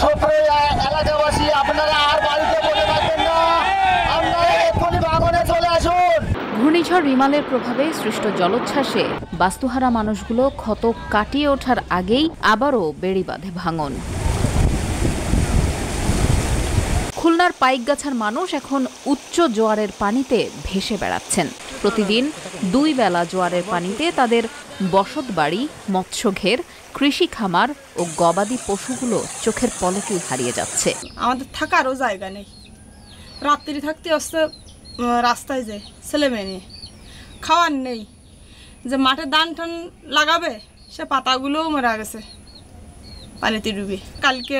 সুপ্রিয় এলাকাবাসী, আপনারা আর বাড়িতে বসে থাকবেন না, আপনারা এক্ষুনি ভাঙনে চলে আসুন। ঘূর্ণিঝড় রিমালের প্রভাবে সৃষ্ট জলোচ্ছ্বাসে বাস্তুহারা মানুষগুলো ক্ষত কাটিয়ে ওঠার আগেই আবারও বেড়ি বাঁধে ভাঙন। খুলনার পাইকগাছার মানুষ এখন উচ্চ জোয়ারের পানিতে ভেসে বেড়াচ্ছেন। প্রতিদিন 2 বেলা জোয়ারের পানিতে তাদের বসতবাড়ি, মৎস্যঘের, কৃষি খামার ও গবাদি পশুগুলো চোখের পলকেই হারিয়ে যাচ্ছে। আমাদের থাকারও জায়গা নেই, রাত্রি থাকতে আসতে রাস্তায় যায় ছেলে মেয়ে নিয়ে, খাওয়ার নেই, যে মাঠে ধান টান লাগাবে সে পাতাগুলোও মারা গেছে পানিতে ডুবে। কালকে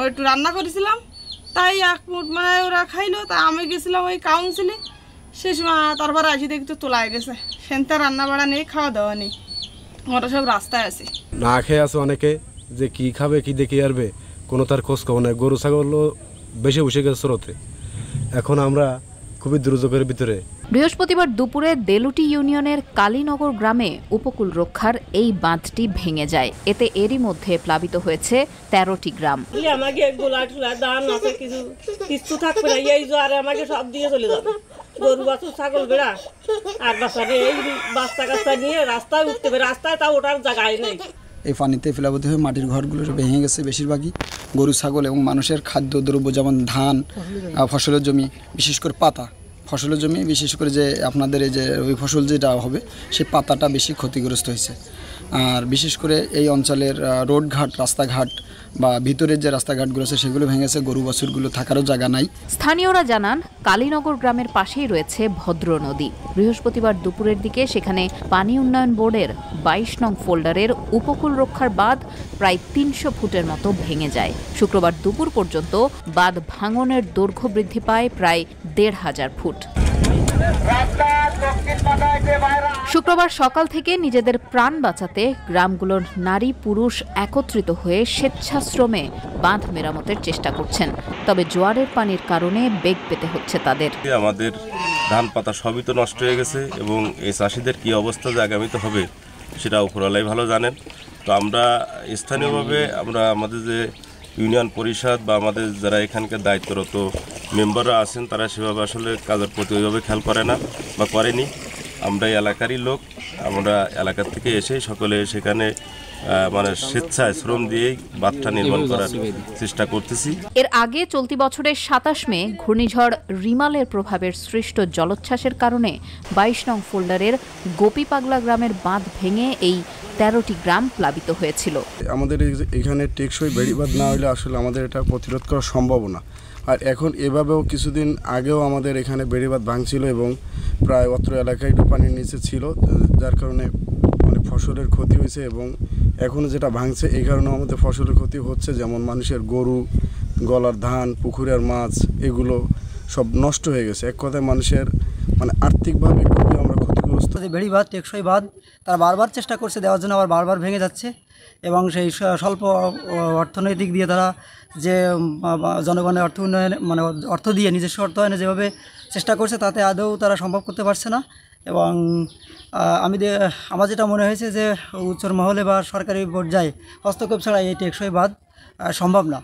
একটু রান্না করেছিলাম, তাই 1 মুঠ মানে ওরা খাইলো, তাই আমি গেছিলাম ওই কাউন্সিলে, সে সময় তারপর আসি দেখি তো তোলায় গেছে, সেনতে রান্না বাড়া নেই, খাওয়া দাওয়া নেই, ওরা সব রাস্তায় আছে। না খেয়ে আছে অনেকে, যে কি খাবে কি দেখে আসবে কোনো তার খোঁজ খবর নেই। গরু ছাগলও বেশি বসে গেছে স্রোতে। এখন আমরা খুবই দুর্যোগের ভিতরে। বৃহস্পতিবার দুপুরে দেলুটি ইউনিয়নের কালীনগর গ্রামে উপকূল রক্ষার এই বাঁধটি ভেঙে যায়। এতে এরই মধ্যে প্লাবিত হয়েছে 13টি গ্রাম। আমাকে গোলা টোলা দান আছে, কিছু থাকবে না, এই জোয়ারে আমাকে সব দিয়ে চলে যাবে। গরু বাছুর ছাগল বেড়া আর বাচ্চারে এই বাচ্চা কাচ্চা নিয়ে রাস্তায় উঠতে হবে, রাস্তায় তা ওঠার জায়গায় নেই। এই পানিতে প্লাবিত হয়ে মাটির ঘরগুলো ভেঙে গেছে বেশিরভাগই। গরু ছাগল এবং মানুষের খাদ্যদ্রব্য যেমন ধান, ফসলের জমি, বিশেষ করে পাতা ফসলের জমি, বিশেষ করে যে আপনাদের এই যে রবি ফসল যেটা হবে সেই পাতাটা বেশি ক্ষতিগ্রস্ত হয়েছে। আর বিশেষ করে এই অঞ্চলের রোডঘাট, রাস্তাঘাট বা ভিতরের যে রাস্তাঘাটগুলো আছে সেগুলো ভেঙেছে, গরু বাছুরগুলো থাকারও জায়গা নাই। স্থানীয়রা জানান, কালীনগর গ্রামের পাশেই রয়েছে ভদ্র নদী। বৃহস্পতিবার দুপুরের দিকে সেখানে পানি উন্নয়ন বোর্ডের 22 নং ফোল্ডারের উপকূল রক্ষার বাঁধ প্রায় 300 ফুটের মতো ভেঙে যায়। শুক্রবার দুপুর পর্যন্ত বাঁধ ভাঙনের দৈর্ঘ্য বৃদ্ধি পায় প্রায় 1,500 ফুট। শুক্রবার সকাল থেকে নিজেদের প্রাণ বাঁচাতে গ্রামগুলোর নারী পুরুষ একত্রিত হয়ে স্বেচ্ছাশ্রমে বাঁধ মেরামতের চেষ্টা করছেন। তবে জোয়ারের পানির কারণে বেগ পেতে হচ্ছে তাদের। আমাদের ধান পাতা সবই তো নষ্ট হয়ে গেছে এবং এই চাষিদের কি অবস্থা যে আগামীতে হবে সেটা উপরওয়ালাই ভালো জানেন। তো আমরা স্থানীয়ভাবে আমাদের যে ইউনিয়ন পরিষদ বা আমাদের যারা এখানকার দায়িত্বরত মেম্বাররা আছেন তারা সেভাবে আসলে কাজের প্রতি ওইভাবে খেয়াল করে না বা করেনি। আমরা এলাকারই লোক, আমরা এলাকার থেকে এসে সকলে সেখানে মানে স্বেচ্ছায় শ্রম দিয়েই বাঁধটা নির্মাণ করার চেষ্টা করতেছি। এর আগে চলতি বছরের 27 মে ঘূর্ণিঝড় রিমালের প্রভাবের সৃষ্ট জলোচ্ছ্বাসের কারণে 22 নং ফোল্ডারের গোপীপাগলা গ্রামের বাঁধ ভেঙে এই 13টি গ্রাম প্লাবিত হয়েছিল। আমাদের এখানে টেকসই বেড়িবাঁধ না হলে আসলে আমাদের এটা প্রতিরোধ করা সম্ভব না। আর এখন এভাবেও কিছুদিন আগেও আমাদের এখানে বেড়িবাঁধ ভাঙছিল এবং প্রায় অত্র এলাকায় পানির নিচে ছিল, যার কারণে অনেক ফসলের ক্ষতি হয়েছে। এবং এখনও যেটা ভাঙছে এই কারণেও আমাদের ফসলের ক্ষতি হচ্ছে, যেমন মানুষের গরু, গলার ধান, পুকুরের মাছ এগুলো সব নষ্ট হয়ে গেছে। এক কথায় মানুষের মানে আর্থিকভাবে খুবই আমরা ক্ষতিগ্রস্ত। বেড়িবাঁধ টেকসই বাঁধ তারা বারবার চেষ্টা করছে দেওয়ার জন্য, আবার বারবার ভেঙে যাচ্ছে এবং সেই স্বল্প অর্থনৈতিক দিয়ে তারা যে জনগণের অর্থ উন্নয়নে মানে অর্থ দিয়ে নিজস্ব অর্থায়নে যেভাবে চেষ্টা করছে তাতে আদৌ তারা সম্ভব করতে পারছে না। এবং আমার যেটা মনে হয়েছে যে উচ্চ মহলে বা সরকারি পর্যায়ে হস্তক্ষেপ ছাড়া এই টেকসই বাঁধ সম্ভব না।